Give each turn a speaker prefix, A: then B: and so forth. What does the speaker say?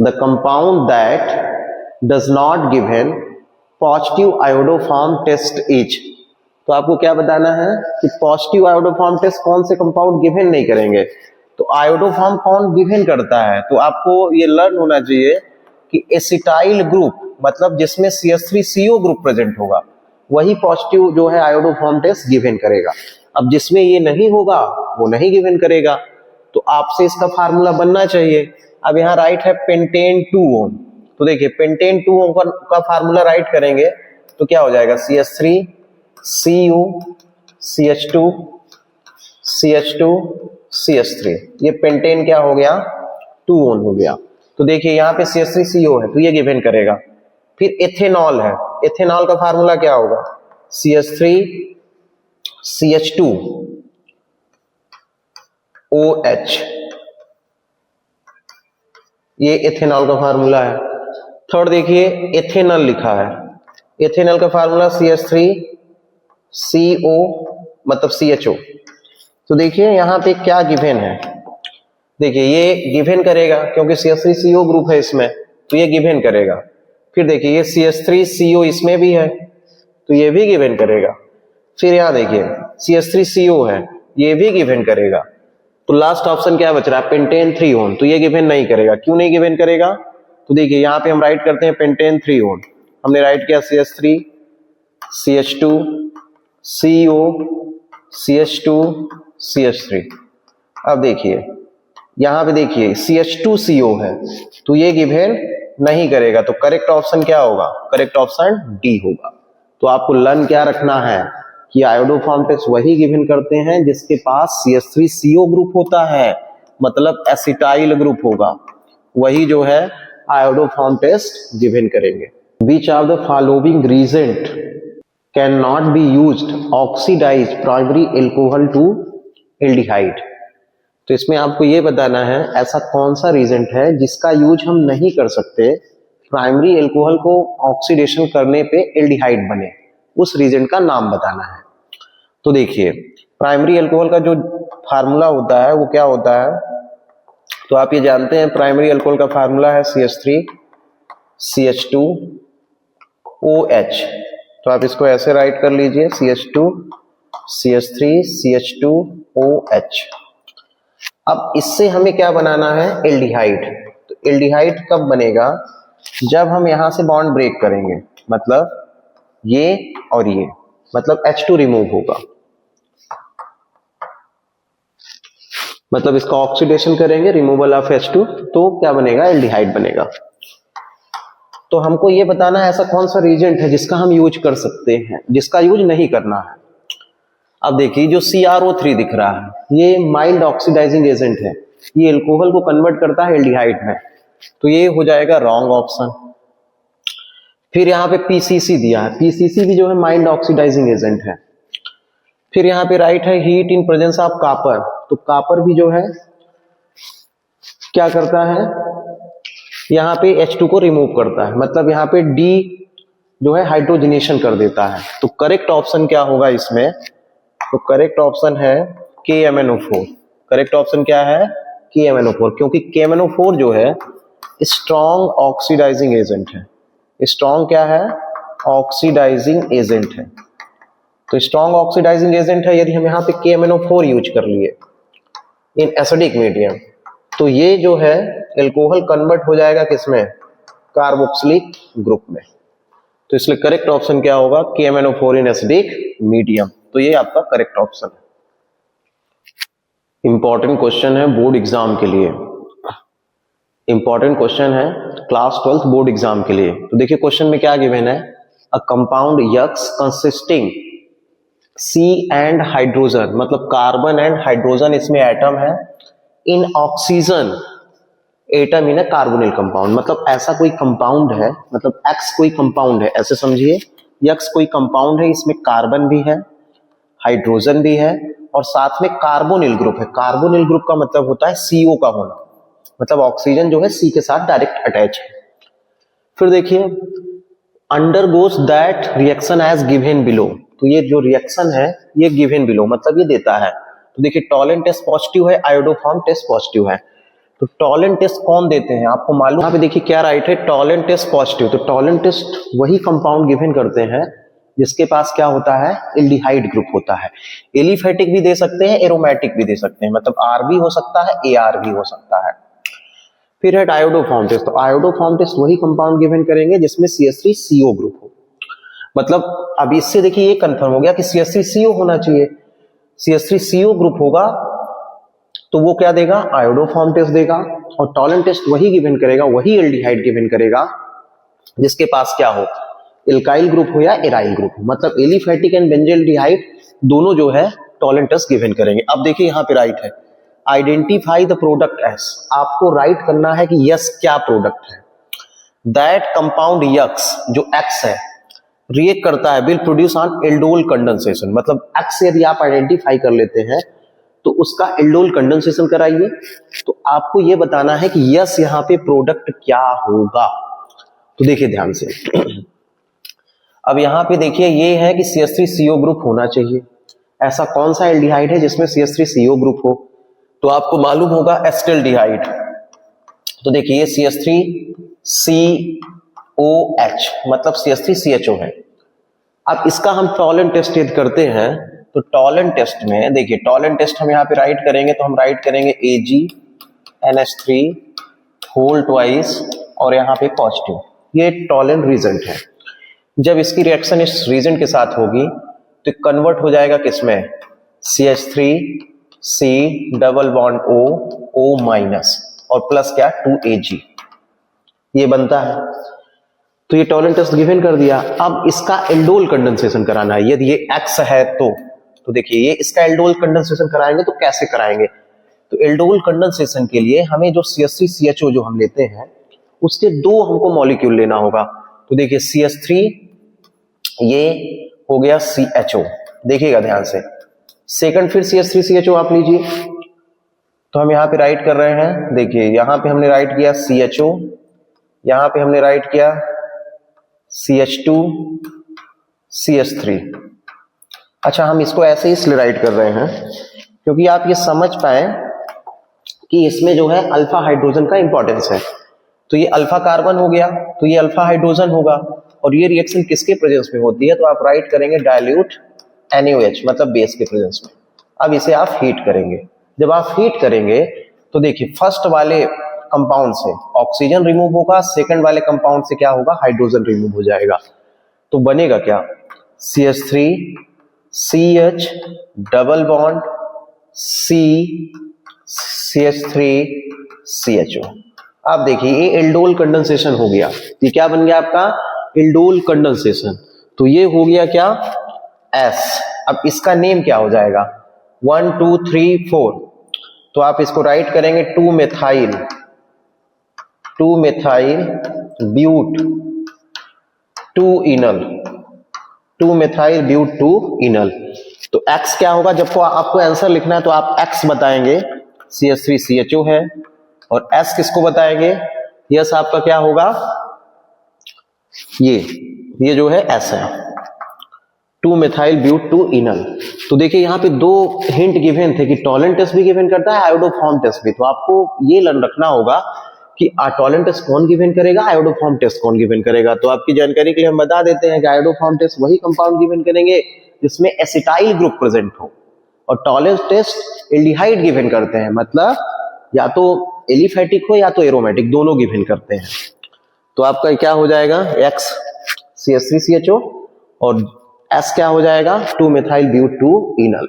A: The compound that does not given positive iodoform test is. तो आपको क्या बताना है कि पॉजिटिव आयोडोफॉर्म टेस्ट कौन से कंपाउंड गिवन नहीं करेंगे। तो आयोडोफॉर्म कौन गिवन करता है, तो आपको ये लर्न होना चाहिए कि एसिटाइल ग्रुप मतलब जिसमें CH3CO ग्रुप प्रेजेंट होगा वही पॉजिटिव जो है आयोडोफॉर्म टेस्ट गिवन करेगा। अब जिसमें ये नहीं होगा वो नहीं गिवन करेगा। तो आपसे इसका फार्मूला बनना चाहिए। अब यहाँ राइट है पेंटेन 2 ओन, तो देखिए पेंटेन 2 ओन का फार्मूला राइट करेंगे तो क्या हो जाएगा CH3 Cu CH2 CH2 CH3, ये पेंटेन क्या हो गया 2 ओन हो गया। तो देखिए यहाँ पे CH3CO है तो ये गिवन करेगा। फिर एथेनॉल है, एथेनॉल का फार्मूला क्या होगा CH3 CH2 OH, ये एथेनॉल का फार्मूला है। थर्ड देखिए एथेनॉल लिखा है, एथेनॉल का फार्मूला CH3CO मतलब CHO। तो देखिए यहाँ पे क्या गिवन है, देखिए ये गिवन करेगा क्योंकि CH3CO ग्रुप है इसमें तो ये गिवन करेगा। फिर देखिए ये CH3CO इसमें भी है तो ये भी गिवन करेगा। फिर यहाँ देखिए CH3CO है ये भी गिवन करेगा। तो लास्ट ऑप्शन क्या बच रहा है पेंटेन 3 ओन, तो ये गिवन नहीं करेगा। क्यों नहीं गिवन करेगा, तो देखिए यहाँ पे हम राइट करते हैं पेंटेन 3 ओन, हमने राइट किया CH3 CH2 CO CH2 CH3। अब देखिए यहाँ पे देखिए CH2CO है तो ये गिवन नहीं करेगा। तो करेक्ट ऑप्शन क्या होगा, करेक्ट ऑप्शन डी होगा। तो आपको लर्न क्या रखना है कि आयोडोफॉर्म टेस्ट वही गिवन करते हैं जिसके पास CH3CO ग्रुप होता है, मतलब एसिटाइल ग्रुप होगा, वही जो है आयोडोफॉर्म टेस्ट गिवन करेंगे। Which of the following reagent cannot be used oxidize primary alcohol to aldehyde। तो इसमें आपको ये बताना है ऐसा कौन सा रीजेंट है जिसका यूज हम नहीं कर सकते प्राइमरी एल्कोहल को ऑक्सीडेशन करने पे एल्डिहाइड बने, उस रीजेंट का नाम बताना है। तो देखिए प्राइमरी एल्कोहल का जो फार्मूला होता है वो क्या होता है, तो आप ये जानते हैं प्राइमरी एल्कोहल का फार्मूला है CH3 CH2 OH। तो आप इसको ऐसे राइट कर लीजिए CH2 CH3 CH2 OH। अब इससे हमें क्या बनाना है एल्डिहाइड। तो एल्डिहाइड कब बनेगा, जब हम यहां से बॉन्ड ब्रेक करेंगे, मतलब ये और ये, मतलब H2 रिमूव होगा, मतलब इसका ऑक्सीडेशन करेंगे रिमूवल ऑफ H2 तो क्या बनेगा एल्डिहाइड बनेगा। तो हमको ये बताना है ऐसा कौन सा रीजेंट है जिसका हम यूज कर सकते हैं, जिसका यूज नहीं करना है। अब देखिए जो CrO3 दिख रहा है ये माइल्ड ऑक्सीडाइजिंग एजेंट है, ये एल्कोहल को कन्वर्ट करता है एल्डिहाइड में, तो ये हो जाएगा रॉन्ग ऑप्शन। फिर यहाँ पे PCC दिया है, PCC भी जो है माइल्ड ऑक्सीडाइजिंग एजेंट है। फिर यहाँ पे राइट है heat in presence of copper, तो कॉपर भी जो है क्या करता है यहाँ पे H2 को रिमूव करता है, मतलब यहाँ पे D जो है हाइड्रोजनेशन कर देता है। तो करेक्ट ऑप्शन क्या होगा इसमें, तो करेक्ट ऑप्शन है KMnO4। करेक्ट ऑप्शन क्या है KMnO4, क्योंकि KMnO4 जो है स्ट्रॉन्ग ऑक्सीडाइजिंग एजेंट है। स्ट्रॉन्ग क्या है ऑक्सीडाइजिंग एजेंट है, तो स्ट्रॉन्ग ऑक्सीडाइजिंग एजेंट है। यदि हम यहाँ पे KMnO4 यूज कर लिए इन एसिडिक मीडियम तो ये जो है एल्कोहल कन्वर्ट हो जाएगा किसमें कार्बोक्सिलिक ग्रुप में। तो इसलिए करेक्ट ऑप्शन क्या होगा KMnO4 इन एसिडिक मीडियम। तो ये आपका करेक्ट ऑप्शन है। इंपॉर्टेंट क्वेश्चन है बोर्ड एग्जाम के लिए, इंपॉर्टेंट क्वेश्चन है क्लास 12th बोर्ड एग्जाम के लिए। तो देखिए क्वेश्चन में क्या गिवन है, a compound X consisting C and hydrogen, मतलब कार्बन एंड हाइड्रोजन इसमें एटम है, in oxygen atom in a carbonyl compound, मतलब ऐसा कोई कंपाउंड है, मतलब X कोई कंपाउंड है, ऐसे समझिए X कोई कंपाउंड है, इसमें कार्बन भी है हाइड्रोजन भी है और साथ में कार्बोनिल ग्रुप है। कार्बोनिल ग्रुप का मतलब होता है CO का होना, मतलब ऑक्सीजन जो है C के साथ डायरेक्ट अटैच है। फिर देखिए undergoes that reaction as given below, तो ये जो रिएक्शन है ये गिवन बिलो मतलब ये देता है। तो देखिए टॉलेंट टेस्ट पॉजिटिव है, आयोडोफॉर्म टेस्ट पॉजिटिव है। तो टॉलेंट टेस्ट कौन देते हैं आपको मालूम? यहाँ पे देखिए क्या राइट है, टॉलेंट टेस्ट पॉजिटिव। तो टॉलेंट टेस्ट वही कंपाउंड गिवन करते हैं जिसके पास क्या होता है, एल्डिहाइड ग्रुप होता है। एलिफेटिक भी दे सकते हैं, एरोमेटिक भी दे सकते हैं, मतलब आर भी हो सकता है, एआर भी हो सकता है। फिर है आयोडोफॉर्म टेस्ट। तो आयोडोफॉर्म टेस्ट वही कंपाउंड गिवन करेंगे जिसमें CH3CO ग्रुप हो। मतलब अब इससे देखिए ये कंफर्म हो गया कि CH3CO होना चाहिए। CH3CO ग्रुप होगा तो वो क्या देगा, आयोडोफॉर्म टेस्ट देगा। और टॉलेंट टेस्ट वही गिवन करेगा, वही एल्डिहाइड गिवन करेगा जिसके पास क्या हो, एल्काइल ग्रुप हो या एराइल ग्रुप हो। मतलब एलिफेटिक एंड बेंजल्डिहाइड दोनों जो है टॉलेंट टेस्ट गिवन करेंगे। अब देखिए यहाँ पे राइट है, आइडेंटिफाई द प्रोडक्ट एस। आपको राइट करना है कि यस क्या प्रोडक्ट है। दैट कंपाउंड यक्स जो एक्स है रिएक्ट करता है, will produce on aldol condensation. मतलब एक्स से यदि आप आइडेंटिफाई कर लेते हैं तो उसका एल्डोल कंडेंसेशन कराइए। तो आपको यह बताना है कि यस यहाँ पे प्रोडक्ट क्या होगा। तो देखिए ध्यान से, अब यहाँ पे देखिए ये है कि CH3CO ग्रुप होना चाहिए। ऐसा कौन सा एल्डिहाइड है जिसमें CH3CO ग्रुप हो? तो आपको मालूम होगा एसिटाल्डिहाइड। तो देखिए ये CH3COH मतलब CH3CHO है। अब इसका हम टॉलेंट टेस्ट यदि करते हैं तो टॉलेंट टेस्ट में देखिए, टॉलेंट टेस्ट हम यहाँ पे राइट करेंगे तो हम राइट करेंगे AgNH3 होल ट्वाइस और यहाँ पे पॉजिटिव। ये टॉलेंट रिजेंट है। जब इसकी रिएक्शन इस रीजेंट के साथ होगी तो कन्वर्ट हो जाएगा किसमें, CH3C double bond O minus और प्लस क्या 2Ag, ये बनता है। तो ये टॉलेंट टेस्ट गिवन कर दिया। अब इसका एल्डोल कंडेंसेशन कराना है। यदि ये X है तो देखिए ये इसका एल्डोल कंडेंसेशन कराएंगे तो कैसे कराएंगे? तो एल्डोल कंडेंसेशन के लिए हमें जो CH3CHO जो हम लेते हैं उसके दो हमको मॉलिक्यूल लेना होगा। तो देखिए CH3 ये हो गया CHO, देखिएगा ध्यान से। सेकंड फिर CH3CHO आप लीजिए। तो हम यहाँ पे राइट कर रहे हैं, देखिए यहाँ पे हमने राइट किया CHO, यहाँ पे हमने राइट किया CH2 CH3। अच्छा, हम इसको ऐसे ही इसलिए राइट कर रहे हैं क्योंकि आप ये समझ पाए कि इसमें जो है अल्फा हाइड्रोजन का इंपॉर्टेंस है। तो ये अल्फा कार्बन हो गया तो ये अल्फा हाइड्रोजन होगा और ये रिएक्शन किसके प्रेजेंस में होती है? तो आप राइट करेंगे डाइल्यूट NaOH मतलब बेस के प्रेजेंस में। अब इसे आप हीट करेंगे। जब आप हीट करेंगे तो देखिए फर्स्ट वाले कंपाउंड से ऑक्सीजन रिमूव होगा, सेकंड वाले कंपाउंड से क्या होगा, हाइड्रोजन रिमूव हो जाएगा। तो बनेगा क्या, CH3CH डबल बॉन्ड CH3CHO। अब देखिए ये एल्डोल कंडेंसेशन हो गया। ये क्या बन गया आपका, एल्डोल कंडेंसेशन। तो ये हो गया क्या, S। अब इसका नेम क्या हो जाएगा, 1 2 3 4। तो आप इसको राइट करेंगे 2 मेथाइल ब्यूट 2 इनल 2 मेथाइल ब्यूट 2 इनल। तो X क्या होगा, जब आपको आंसर लिखना है तो आप X बताएंगे, CH3CHO है। और S किसको बताएंगे, यस आपका क्या होगा, ये जो है S है, 2 मेथाइल ब्यूट 2 इनल। तो देखिए यहाँ पे दो हिंट गिवन थे कि टॉलेंट टेस्ट भी गिवन करता है, आयोडोफॉर्म टेस्ट भी। तो आपको ये लर्न रखना होगा कि टॉलेंट टेस्ट कौन गिवन करेगा, आयोडोफॉर्म टेस्ट कौन गिवन करेगा। तो आपकी जानकारी के लिए हम बता देते हैं कि आयोडोफॉर्म टेस्ट वही कंपाउंड गिवन करेंगे जिसमें एसिटाइल ग्रुप प्रेजेंट हो, और टॉलेंट टेस्ट एल्डिहाइड गिवन करते हैं, मतलब या तो एलिफेटिक हो या तो एरोमेटिक, दोनों गिवन करते हैं। तो आपका क्या हो जाएगा, X CH3CHO और S क्या हो जाएगा, 2 मेथाइल ब्यूट 2 इनल।